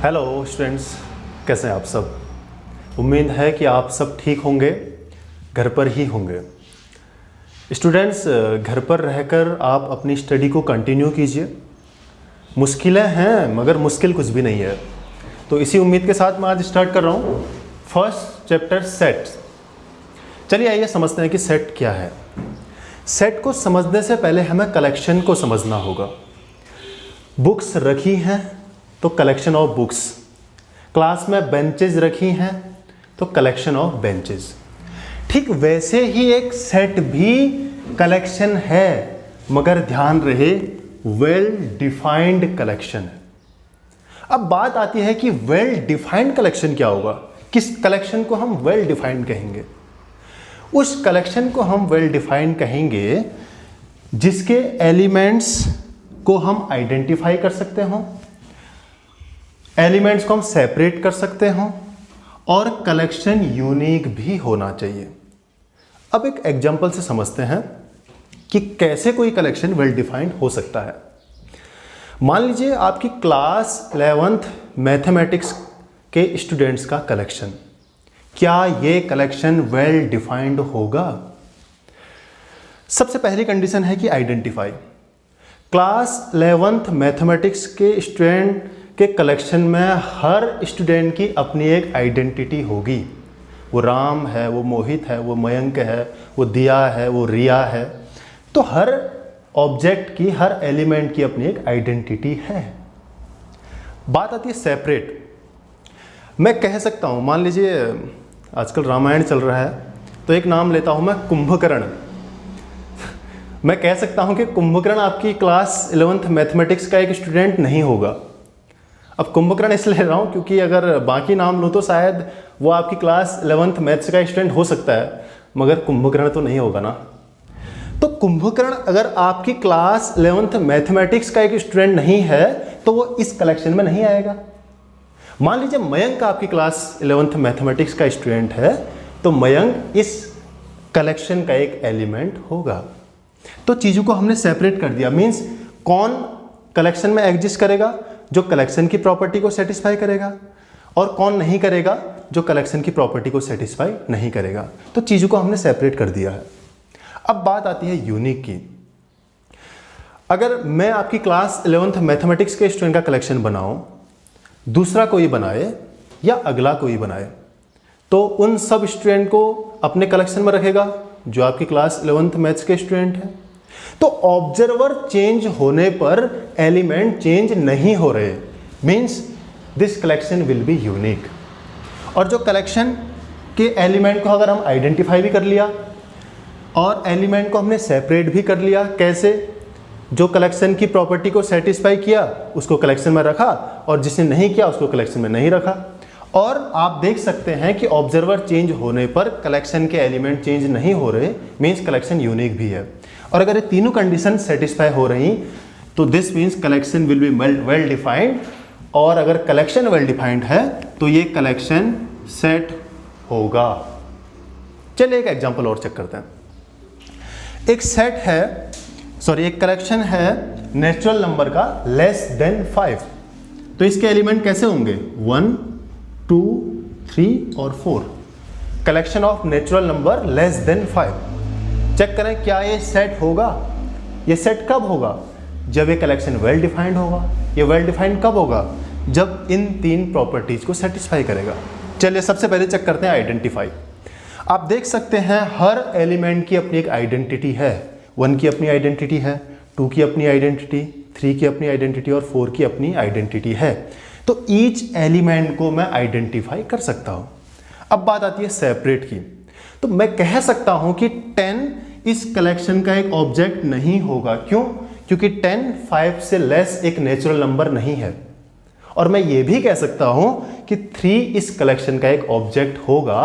Hello students, कैसे हैं आप सब। उम्मीद है कि आप सब ठीक होंगे, घर पर ही होंगे। स्टूडेंट्स, घर पर रहकर आप अपनी स्टडी को कंटिन्यू कीजिए। मुश्किलें हैं मगर मुश्किल कुछ भी नहीं है। तो इसी उम्मीद के साथ मैं आज स्टार्ट कर रहा हूँ फर्स्ट चैप्टर सेट्स। चलिए आइए समझते हैं कि सेट क्या है। सेट को समझने से पहले हमें कलेक्शन को समझना होगा। बुक्स रखी हैं तो कलेक्शन ऑफ बुक्स, क्लास में बेंचेज रखी हैं तो कलेक्शन ऑफ बेंचेज। ठीक वैसे ही एक सेट भी कलेक्शन है, मगर ध्यान रहे वेल डिफाइंड कलेक्शन है। अब बात आती है कि वेल डिफाइंड कलेक्शन क्या होगा, किस कलेक्शन को हम वेल डिफाइंड कहेंगे। उस कलेक्शन को हम वेल डिफाइंड कहेंगे जिसके एलिमेंट्स को हम आइडेंटिफाई कर सकते हों, एलिमेंट्स को हम सेपरेट कर सकते हों और कलेक्शन यूनिक भी होना चाहिए। अब एक एग्जांपल से समझते हैं कि कैसे कोई कलेक्शन वेल डिफाइंड हो सकता है। मान लीजिए आपकी क्लास 11th मैथमेटिक्स के स्टूडेंट्स का कलेक्शन, क्या ये कलेक्शन वेल डिफाइंड होगा? सबसे पहली कंडीशन है कि आइडेंटिफाई। क्लास 11th मैथमेटिक्स के स्टूडेंट के कलेक्शन में हर स्टूडेंट की अपनी एक आइडेंटिटी होगी। वो राम है, वो मोहित है, वो मयंक है, वो दिया है, वो रिया है। तो हर ऑब्जेक्ट की, हर एलिमेंट की अपनी एक आइडेंटिटी है। बात आती है सेपरेट। मैं कह सकता हूँ, मान लीजिए आजकल रामायण चल रहा है तो एक नाम लेता हूँ मैं, कुंभकर्ण। मैं कह सकता हूँ कि कुंभकर्ण आपकी क्लास 11th मैथमेटिक्स का एक स्टूडेंट नहीं होगा। अब कुंभकर्ण इसलिए ले रहा हूँ क्योंकि अगर बाकी नाम लूँ तो शायद वो आपकी क्लास 11th मैथ्स का स्टूडेंट हो सकता है, मगर कुंभकर्ण तो नहीं होगा ना। तो कुंभकर्ण अगर आपकी क्लास 11th मैथमेटिक्स का एक स्टूडेंट नहीं है तो वो इस कलेक्शन में नहीं आएगा। मान लीजिए मयंक आपकी क्लास 11th मैथमेटिक्स का स्टूडेंट है तो मयंक इस कलेक्शन का एक एलिमेंट होगा। तो चीज़ों को हमने सेपरेट कर दिया। मीन्स कौन कलेक्शन में एग्जिस्ट करेगा, जो कलेक्शन की प्रॉपर्टी को सेटिस्फाई करेगा, और कौन नहीं करेगा, जो कलेक्शन की प्रॉपर्टी को सेटिस्फाई नहीं करेगा। तो चीज़ों को हमने सेपरेट कर दिया है। अब बात आती है यूनिक की। अगर मैं आपकी क्लास 11th मैथमेटिक्स के स्टूडेंट का कलेक्शन बनाऊं, दूसरा कोई बनाए या अगला कोई बनाए, तो उन सब स्टूडेंट को अपने कलेक्शन में रखेगा जो आपकी क्लास 11th मैथ्स के स्टूडेंट हैं। तो ऑब्जर्वर चेंज होने पर एलिमेंट चेंज नहीं हो रहे, means this collection will be unique. और जो कलेक्शन के एलिमेंट को अगर हम आइडेंटिफाई भी कर लिया और एलिमेंट को हमने सेपरेट भी कर लिया, कैसे? जो कलेक्शन की प्रॉपर्टी को सेटिस्फाई किया उसको कलेक्शन में रखा और जिसने नहीं किया उसको कलेक्शन में नहीं रखा। और आप देख सकते हैं कि ऑब्जर्वर चेंज होने पर कलेक्शन के एलिमेंट चेंज नहीं हो रहे, मीन्स कलेक्शन यूनिक भी है। और अगर ये तीनों कंडीशन सेटिस्फाई हो रही तो this means collection will be well defined. और अगर कलेक्शन वेल डिफाइंड है तो ये कलेक्शन सेट होगा। चलिए एक एग्जांपल और चेक करते हैं। एक कलेक्शन है नेचुरल नंबर का लेस देन 5। तो इसके एलिमेंट कैसे होंगे? 1, 2, 3 और 4। Collection of natural number less than 5। Check करें क्या ये सेट होगा। ये सेट कब होगा? जब ये कलेक्शन वेल डिफाइंड होगा। ये वेल डिफाइंड कब होगा? जब इन तीन प्रॉपर्टीज को सेटिस्फाई करेगा। चलिए सबसे पहले चेक करते हैं आइडेंटिफाई। आप देख सकते हैं हर एलिमेंट की अपनी एक आइडेंटिटी है। 1 की अपनी आइडेंटिटी है, 2 की अपनी आइडेंटिटी, 3 की अपनी आइडेंटिटी और 4 की अपनी आइडेंटिटी है। तो ईच एलिमेंट को मैं आइडेंटिफाई कर सकता हूं। अब बात आती है सेपरेट की। तो मैं कह सकता हूं कि 10 इस कलेक्शन का एक ऑब्जेक्ट नहीं होगा। क्यों? क्योंकि 10 5 से लेस एक नेचुरल नंबर नहीं है। और मैं ये भी कह सकता हूं कि 3 इस कलेक्शन का एक ऑब्जेक्ट होगा।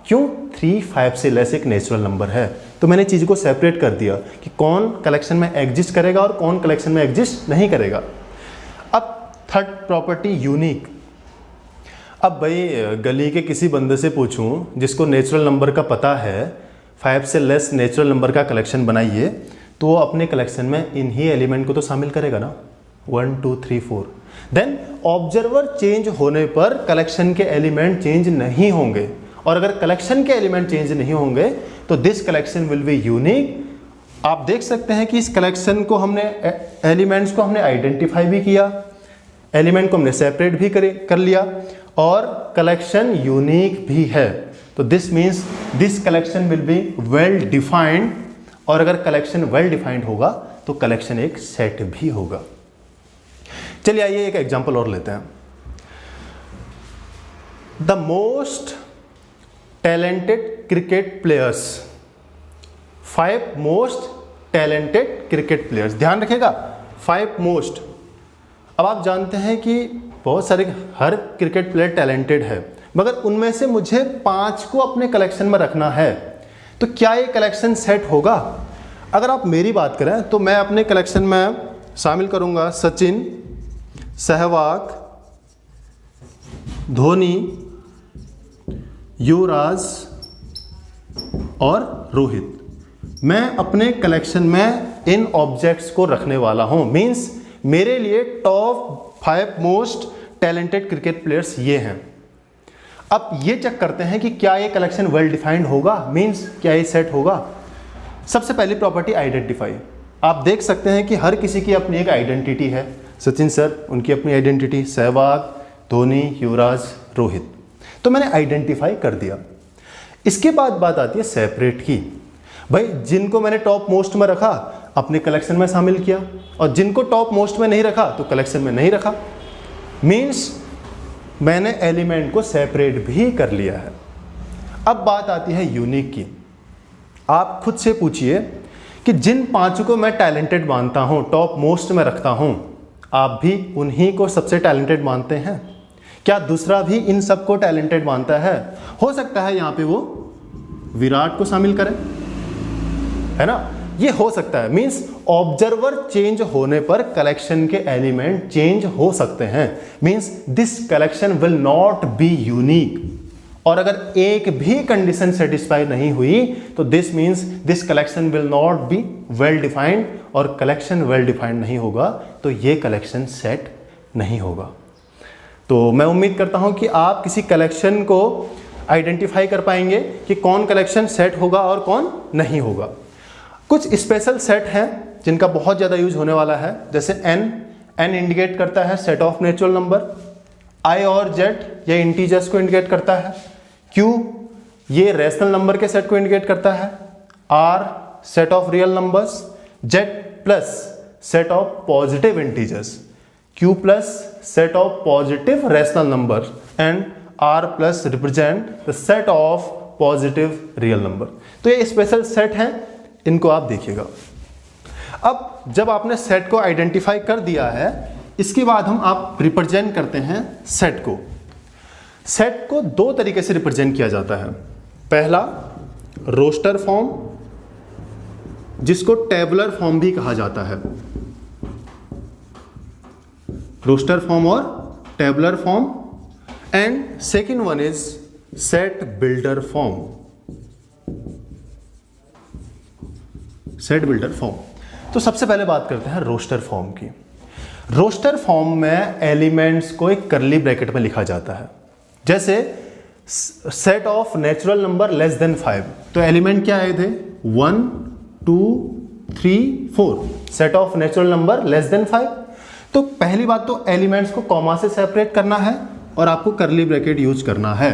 क्यों? 3 5 से लेस एक नेचुरल नंबर है। तो मैंने चीज को सेपरेट कर दिया कि कौन कलेक्शन में एग्जिस्ट करेगा और कौन कलेक्शन में एग्जिस्ट नहीं करेगा। अब थर्ड प्रॉपर्टी यूनिक। अब भाई गली के किसी बंदे से पूछूं जिसको नेचुरल नंबर का पता है, 5 से लेस नेचुरल नंबर का कलेक्शन बनाइए, तो वो अपने कलेक्शन में इन्हीं एलिमेंट को तो शामिल करेगा ना, 1 2 3 4। देन ऑब्जर्वर चेंज होने पर कलेक्शन के एलिमेंट चेंज नहीं होंगे, और अगर कलेक्शन के एलिमेंट चेंज नहीं होंगे तो this collection will be unique. आप देख सकते हैं कि इस कलेक्शन को हमने एलिमेंट्स को हमने आइडेंटिफाई भी किया, एलिमेंट को हमने सेपरेट भी कर लिया, और कलेक्शन यूनिक भी है। तो this means this collection will be well defined, और अगर कलेक्शन वेल डिफाइंड होगा तो कलेक्शन एक सेट भी होगा। चलिए आइए एक एग्जांपल और लेते हैं। The most talented cricket players, 5 most talented cricket players, ध्यान रखिएगा 5 मोस्ट। अब आप जानते हैं कि बहुत सारे हर क्रिकेट प्लेयर टैलेंटेड है, मगर उनमें से मुझे 5 को अपने कलेक्शन में रखना है, तो क्या ये कलेक्शन सेट होगा? अगर आप मेरी बात करें तो मैं अपने कलेक्शन में शामिल करूंगा सचिन, सहवाग, धोनी, युवराज और रोहित। मैं अपने कलेक्शन में इन ऑब्जेक्ट्स को रखने वाला हूं। मींस मेरे लिए top 5 most talented cricket players ये हैं। अब ये चेक करते हैं कि क्या ये कलेक्शन वेल डिफाइंड होगा, मींस क्या ये सेट होगा। सबसे पहली प्रॉपर्टी आइडेंटिफाई। आप देख सकते हैं कि हर किसी की अपनी एक आइडेंटिटी है। सचिन सर उनकी अपनी आइडेंटिटी, सहवाग, धोनी, युवराज, रोहित। तो मैंने आइडेंटिफाई कर दिया। इसके बाद बात आती है सेपरेट की। भाई जिनको मैंने टॉप मोस्ट में रखा अपने कलेक्शन में शामिल किया, और जिनको टॉप मोस्ट में नहीं रखा तो कलेक्शन में नहीं रखा। मीन्स मैंने एलिमेंट को सेपरेट भी कर लिया है। अब बात आती है यूनिक की। आप खुद से पूछिए कि जिन 5 को मैं टैलेंटेड मानता हूं, टॉप मोस्ट में रखता हूं, आप भी उन्हीं को सबसे टैलेंटेड मानते हैं? क्या दूसरा भी इन सबको टैलेंटेड मानता है? हो सकता है यहां पे वो विराट को शामिल करें, है ना, ये हो सकता है। मींस ऑब्जर्वर चेंज होने पर कलेक्शन के एलिमेंट चेंज हो सकते हैं। Means this collection will not be unique, और अगर एक भी कंडीशन सेटिस्फाई नहीं हुई तो this means this collection will not be well defined, और कलेक्शन वेल डिफाइंड नहीं होगा तो ये कलेक्शन सेट नहीं होगा। तो मैं उम्मीद करता हूं कि आप किसी कलेक्शन को आइडेंटिफाई कर पाएंगे कि कौन कलेक्शन सेट होगा और कौन नहीं होगा। कुछ स्पेशल सेट हैं जिनका बहुत ज़्यादा यूज होने वाला है, जैसे एन इंडिकेट करता है सेट ऑफ नेचुरल नंबर, आई और जेड ये इंटीजर्स को इंडिकेट करता है, क्यू ये रेशनल नंबर के सेट को इंडिकेट करता है, R set of real numbers, Z plus set of positive integers, Q plus set of positive rational number, and R plus represent the set of positive real number. तो ये special set हैं, इनको आप देखिएगा। अब जब आपने सेट को आइडेंटिफाई कर दिया है, इसके बाद आप रिप्रेजेंट करते हैं सेट को। सेट को 2 तरीके से रिप्रेजेंट किया जाता है। पहला रोस्टर फॉर्म, जिसको टेबुलर फॉर्म भी कहा जाता है। रोस्टर फॉर्म और tabular form. And second one is set builder form. Set builder form. तो सबसे पहले बात करते हैं रोस्टर फॉर्म की। रोस्टर फॉर्म में एलिमेंट्स को एक करली ब्रैकेट में लिखा जाता है। जैसे set of natural number less than 5, तो एलिमेंट क्या आए थे 1 2 3 4, set of natural number less than 5। तो पहली बात तो एलिमेंट्स को कॉमा से सेपरेट करना है और आपको करली ब्रैकेट यूज करना है।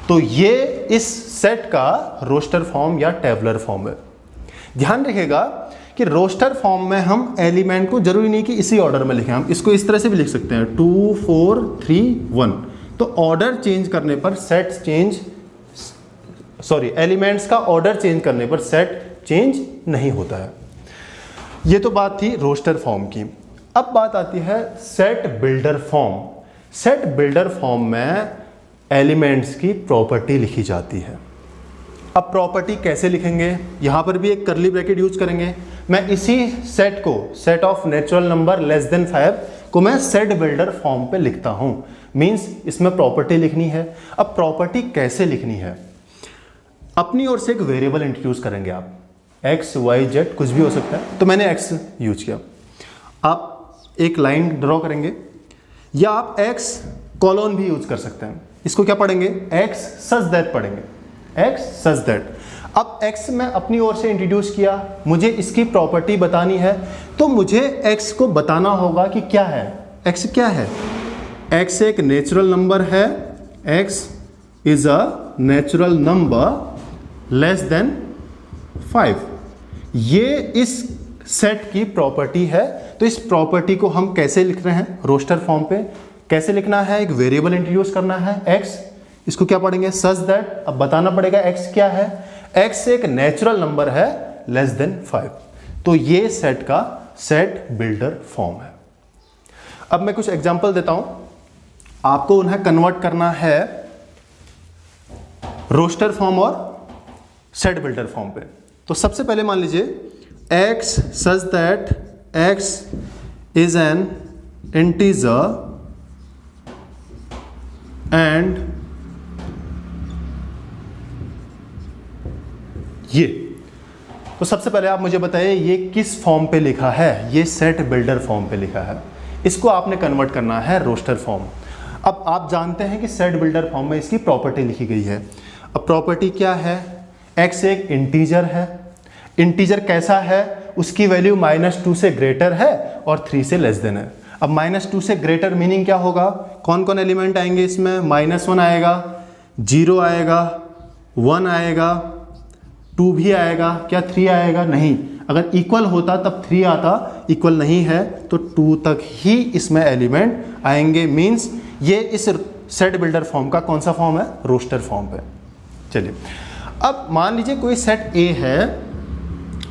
तो ये इस सेट का रोस्टर फॉर्म या टेबुलर फॉर्म है। ध्यान रखिएगा कि रोस्टर फॉर्म में हम एलिमेंट को जरूरी नहीं कि इसी ऑर्डर में लिखें, हम इसको इस तरह से भी लिख सकते हैं 2 4 3 1। तो ऑर्डर चेंज करने पर सेट चेंज, एलिमेंट्स का ऑर्डर चेंज करने पर सेट चेंज नहीं होता है। ये तो बात थी रोस्टर फॉर्म की। अब बात आती है set builder form. Set builder form में एलिमेंट्स की प्रॉपर्टी लिखी जाती है। अब प्रॉपर्टी कैसे लिखेंगे, यहां पर भी एक करली ब्रैकेट यूज करेंगे। मैं इसी सेट को, set of natural number less than 5 को मैं सेट बिल्डर फॉर्म पे लिखता हूं। मींस इसमें प्रॉपर्टी लिखनी है। अब प्रॉपर्टी कैसे लिखनी है, अपनी ओर से एक वेरिएबल इंट्रोड्यूस करेंगे आप, एक्स वाई जेड कुछ भी हो सकता है, तो मैंने एक्स यूज किया। आप एक लाइन ड्रॉ करेंगे, या आप x कॉलन भी यूज कर सकते हैं। इसको क्या पढ़ेंगे, x सच दैट पढ़ेंगे, x सच दैट। अब x मैं अपनी ओर से इंट्रोड्यूस किया, मुझे इसकी प्रॉपर्टी बतानी है, तो मुझे x को बताना होगा कि क्या है, x क्या है। x एक नेचुरल नंबर है, x is a natural number less than 5। ये इस सेट की प्रॉपर्टी है। तो इस प्रॉपर्टी को हम कैसे लिख रहे हैं, रोस्टर फॉर्म पे कैसे लिखना है, एक वेरिएबल इंट्रोड्यूस करना है x, इसको क्या पढ़ेंगे, सच दैट। अब बताना पड़ेगा x क्या है, x एक नेचुरल नंबर है लेस देन 5। तो ये सेट का सेट बिल्डर फॉर्म है। अब मैं कुछ एग्जांपल देता हूं, आपको उन्हें कन्वर्ट करना है रोस्टर फॉर्म और सेट बिल्डर फॉर्म पे। तो सबसे पहले मान लीजिए x such that x is an integer and ये। तो सबसे पहले आप मुझे बताइए ये किस फॉर्म पे लिखा है, ये सेट बिल्डर फॉर्म पे लिखा है। इसको आपने कन्वर्ट करना है रोस्टर फॉर्म। अब आप जानते हैं कि सेट बिल्डर फॉर्म में इसकी प्रॉपर्टी लिखी गई है। अब प्रॉपर्टी क्या है, x एक इंटीजर है, इंटीजर कैसा है, उसकी वैल्यू -2 से ग्रेटर है और 3 से लेस देन है। अब -2 से ग्रेटर मीनिंग क्या होगा, कौन कौन एलिमेंट आएंगे इसमें, -1 आएगा, 0 आएगा, 1 आएगा, 2 भी आएगा, क्या 3 आएगा, नहीं। अगर इक्वल होता तब 3 आता, इक्वल नहीं है तो 2 तक ही इसमें एलिमेंट आएंगे। मीन्स ये इस सेट बिल्डर फॉर्म का कौन सा फॉर्म है, रोस्टर फॉर्म पे। चलिए अब मान लीजिए कोई सेट A है,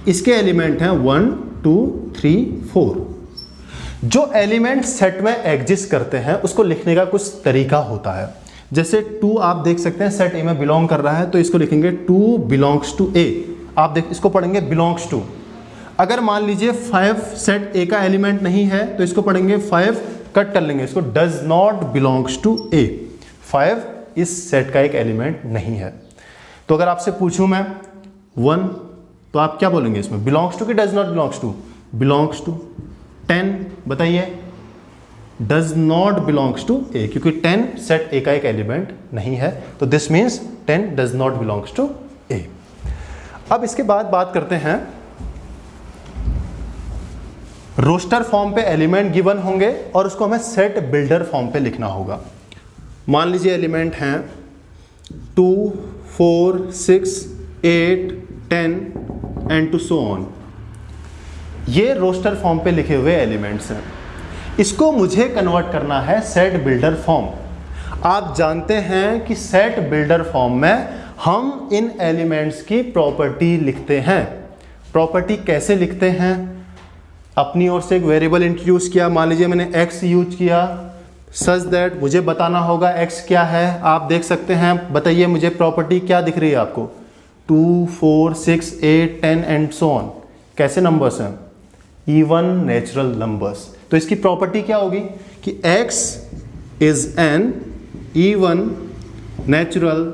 इसके एलिमेंट हैं 1 2 3 4। जो एलिमेंट सेट में एग्जिस्ट करते हैं उसको लिखने का कुछ तरीका होता है। जैसे 2 आप देख सकते हैं सेट ए में बिलोंग कर रहा है, तो इसको लिखेंगे 2 बिलोंग्स टू ए। आप देख इसको पढ़ेंगे बिलोंग्स टू। अगर मान लीजिए 5 सेट ए का एलिमेंट नहीं है तो इसको पढ़ेंगे 5 कट कर लेंगे, इसको डज नॉट बिलोंग्स टू ए। 5 इस सेट का एक एलिमेंट नहीं है। तो अगर आपसे पूछूं मैं 1 तो आप क्या बोलेंगे इसमें, बिलोंग्स टू कि does not belongs to, belongs to. 10 बताइए, does not belongs to A, क्योंकि 10 सेट ए का एक एलिमेंट नहीं है, तो this means 10 does not belongs to a. अब इसके बाद बात करते हैं रोस्टर फॉर्म पे एलिमेंट गिवन होंगे और उसको हमें सेट बिल्डर फॉर्म पे लिखना होगा। मान लीजिए एलिमेंट हैं 2 4 6 8 10 एंड टू सो ऑन। ये रोस्टर फॉर्म पे लिखे हुए एलिमेंट्स हैं। इसको मुझे कन्वर्ट करना है सेट बिल्डर फॉर्म। आप जानते हैं कि सेट बिल्डर फॉर्म में हम इन एलिमेंट्स की प्रॉपर्टी लिखते हैं। प्रॉपर्टी कैसे लिखते हैं, अपनी ओर से एक वेरिएबल इंट्रोड्यूस किया, मान लीजिए मैंने x यूज किया, सच दैट मुझे बताना होगा x क्या है। आप देख सकते हैं, बताइए मुझे प्रॉपर्टी क्या दिख रही है आपको, 2 4 6 8 10 एंड सो ऑन। कैसे नंबर्स हैं, इवन नेचुरल नंबर्स। तो इसकी प्रॉपर्टी क्या होगी कि x is an even natural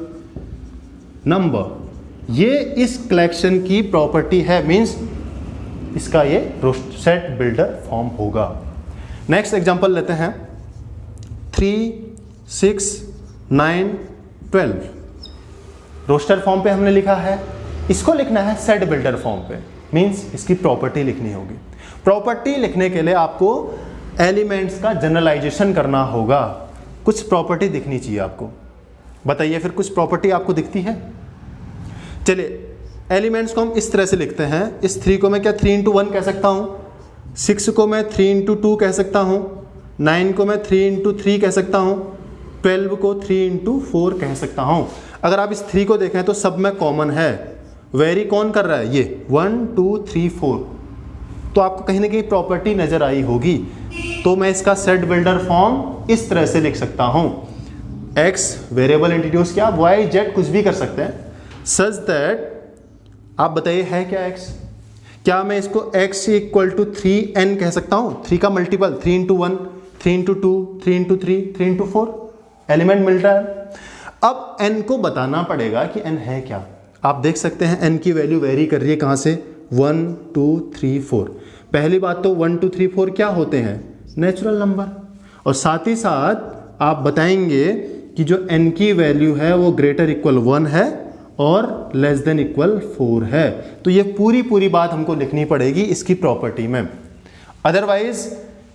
number. ये इस कलेक्शन की प्रॉपर्टी है, मीन्स इसका ये सेट बिल्डर फॉर्म होगा। नेक्स्ट एग्जांपल लेते हैं 3 6 9 12। रोस्टर फॉर्म पे हमने लिखा है, इसको लिखना है सेट बिल्डर फॉर्म पे, मीन्स इसकी प्रॉपर्टी लिखनी होगी। प्रॉपर्टी लिखने के लिए आपको एलिमेंट्स का जनरलाइजेशन करना होगा, कुछ प्रॉपर्टी दिखनी चाहिए आपको। बताइए फिर कुछ प्रॉपर्टी आपको दिखती है। चलिए एलिमेंट्स को हम इस तरह से लिखते हैं, इस 3 को मैं क्या 3 into 1 कह सकता हूँ, 6 को मैं 3 into 2 कह सकता हूँ, 9 को मैं 3 into 3 कह सकता हूँ, 12 को 3 into 4 कह सकता हूँ। अगर आप इस 3 को देखें तो सब में कॉमन है, वेरी कौन कर रहा है, ये 1 2 3 4। तो आपको कहीं ना कहीं प्रॉपर्टी नज़र आई होगी। तो मैं इसका सेट बिल्डर फॉर्म इस तरह से लिख सकता हूँ, x वेरिएबल इंट्रोड्यूस किया, y z कुछ भी कर सकते हैं, सच दैट आप बताइए है क्या x। क्या मैं इसको x इक्वल टू 3n कह सकता हूँ, 3 का multiple 3 into 1 3 into 2 3 into 3 3 into 4 element मिल रहा है। अब n को बताना पड़ेगा कि n है क्या। आप देख सकते हैं n की वैल्यू वेरी कर रही है, कहाँ से, 1 2 3 4। पहली बात तो 1 2 3 4 क्या होते हैं, नेचुरल नंबर। और साथ ही साथ आप बताएंगे कि जो n की वैल्यू है वो ग्रेटर इक्वल 1 है और लेस देन इक्वल 4 है। तो ये पूरी बात हमको लिखनी पड़ेगी इसकी प्रॉपर्टी में, अदरवाइज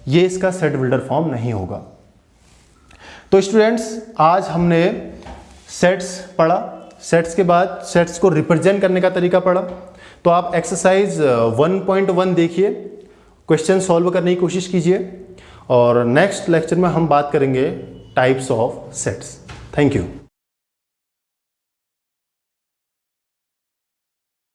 ये इसका सेट बिल्डर फॉर्म नहीं होगा। तो स्टूडेंट्स आज हमने सेट्स पढ़ा, सेट्स के बाद सेट्स को रिप्रेजेंट करने का तरीका पढ़ा। तो आप एक्सरसाइज 1.1 देखिए, क्वेश्चन सॉल्व करने की कोशिश कीजिए और नेक्स्ट लेक्चर में हम बात करेंगे types of sets. Thank you.